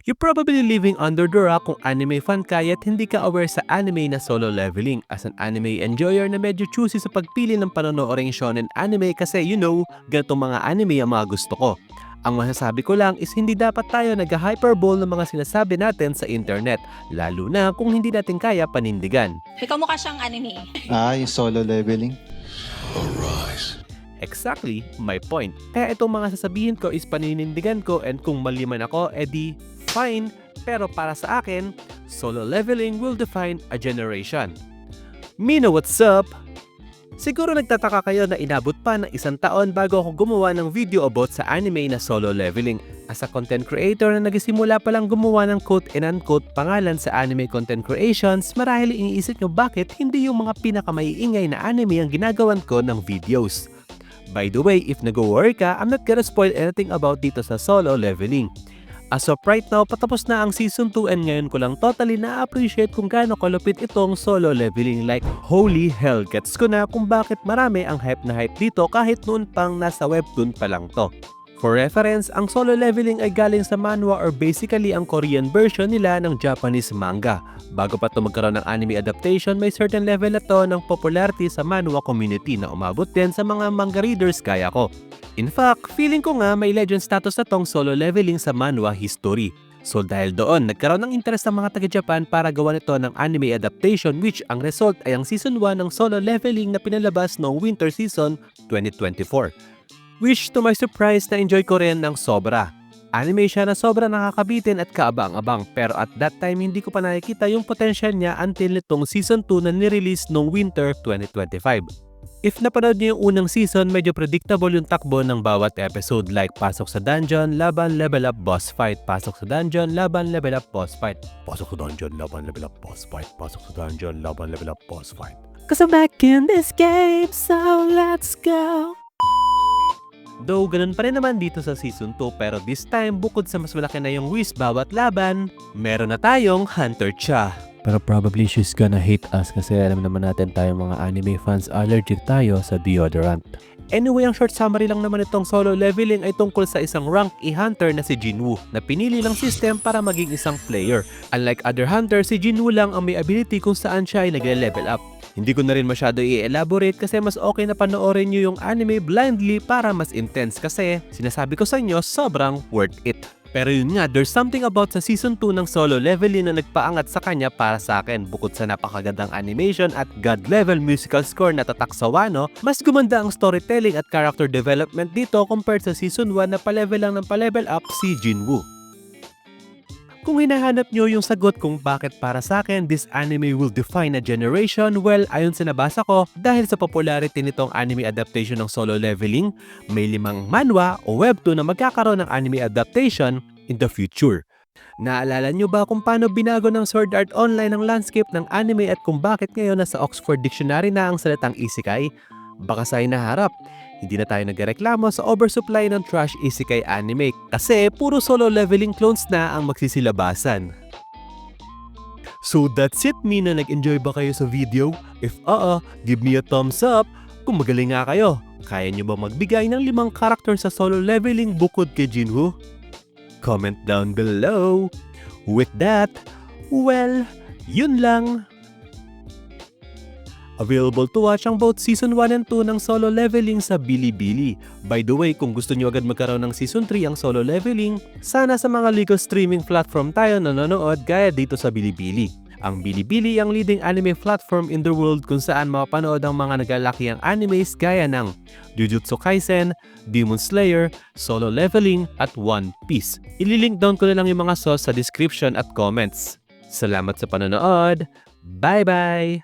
You're probably living under the rock kung anime fan ka yet hindi ka aware sa anime na Solo Leveling. As an anime enjoyer na medyo choosy sa pagpili ng panonooring shonen anime kasi ganitong mga anime ang mga gusto ko. Ang masasabi ko lang is hindi dapat tayo nag-hyperbole ng mga sinasabi natin sa internet, lalo na kung hindi natin kaya panindigan. Ikaw mukha siyang anime. Yung Solo Leveling. Exactly my point. Kaya itong mga sasabihin ko is paninindigan ko and kung mali man ako, edi fine. Pero para sa akin, Solo Leveling will define a generation. Mino, what's up? Siguro nagtataka kayo na inabot pa ng 1 taon bago ako gumawa ng video about sa anime na Solo Leveling. As a content creator na nagsimula pa lang gumawa ng quote-and-unquote pangalan sa anime content creations, marahil iniisip nyo bakit hindi yung mga pinakamaiingay na anime ang ginagawan ko ng videos. By the way, if nag-worry ka, I'm not gonna spoil anything about dito sa Solo Leveling. As of right now, patapos na ang Season 2 and ngayon ko lang totally na-appreciate kung gaano kalupit itong Solo Leveling. Like, holy hell, gets ko na kung bakit marami ang hype na hype dito kahit noon pang nasa webtoon pa lang to. For reference, ang Solo Leveling ay galing sa manhwa or basically ang Korean version nila ng Japanese manga. Bago pa ito magkaroon ng anime adaptation, may certain level na to ng popularity sa manhwa community na umabot din sa mga manga readers kaya ko. In fact, feeling ko nga may legend status na tong Solo Leveling sa manhwa history. So dahil doon, nagkaroon ng interest ng mga taga-Japan para gawa nito ng anime adaptation which ang result ay ang Season 1 ng Solo Leveling na pinalabas noong Winter Season 2024. Which to my surprise na enjoy ko rin ng sobra. Anime siya na sobra nakakabitin at kaabang-abang pero at that time hindi ko pa nakikita yung potential niya until nitong Season 2 na nirelease noong Winter 2025. If napanood niyo yung unang season, medyo predictable yung takbo ng bawat episode like pasok sa dungeon, laban, level up, boss fight, pasok sa dungeon, laban, level up, boss fight, pasok sa dungeon, laban, level up, boss fight, pasok sa dungeon, laban, level up, boss fight. Cause I'm back in this game, so let's go! Though ganun pa rin naman dito sa Season 2 pero this time bukod sa mas malaki na yung whiz bawat laban, meron na tayong Hunter Cha. Pero probably she's gonna hate us kasi alam naman natin tayong mga anime fans allergic tayo sa deodorant. Anyway, ang short summary lang naman itong Solo Leveling ay tungkol sa isang rank E-Hunter na si Jinwoo na pinili lang system para maging isang player. Unlike other hunter, si Jinwoo lang ang may ability kung saan siya ay nagle-level up. Hindi ko na rin masyado i-elaborate kasi mas okay na panoorin nyo yung anime blindly para mas intense kasi sinasabi ko sa inyo sobrang worth it. Pero yun nga, there's something about sa Season 2 ng Solo Leveling na nagpaangat sa kanya para sa akin. Bukod sa napakagandang animation at god-level musical score na tatak sa Wano, mas gumanda ang storytelling at character development dito compared sa Season 1 na pa-level lang ng pa-level up si Jinwoo. Kung hinahanap nyo yung sagot kung bakit para sa akin this anime will define a generation, well, ayon sa nabasa ko, dahil sa popularity nitong anime adaptation ng Solo Leveling, may 5 manhwa o webtoon na magkakaroon ng anime adaptation in the future. Naalala nyo ba kung paano binago ng Sword Art Online ang landscape ng anime at kung bakit ngayon nasa Oxford Dictionary na ang salitang isekai? Baka sa hinaharap, hindi na tayo nagreklamo sa oversupply ng trash isekai anime kasi puro Solo Leveling clones na ang magsisilabasan. So that's it, Mina. Nag-enjoy ba kayo sa video? If give me a thumbs up. Kung magaling nga kayo, kaya nyo ba magbigay ng 5 karakter sa Solo Leveling bukod kay Jinwoo? Comment down below. With that, well, yun lang. Available to watch ang both Season 1 and 2 ng Solo Leveling sa Bilibili. By the way, kung gusto nyo agad magkaroon ng Season 3 ang Solo Leveling, sana sa mga legal streaming platform tayo nanonood gaya dito sa Bilibili. Ang Bilibili ang leading anime platform in the world kung saan mapapanood ang mga naglalakihang animes gaya ng Jujutsu Kaisen, Demon Slayer, Solo Leveling at One Piece. Ililink down ko na lang yung mga source sa description at comments. Salamat sa panonood! Bye-bye!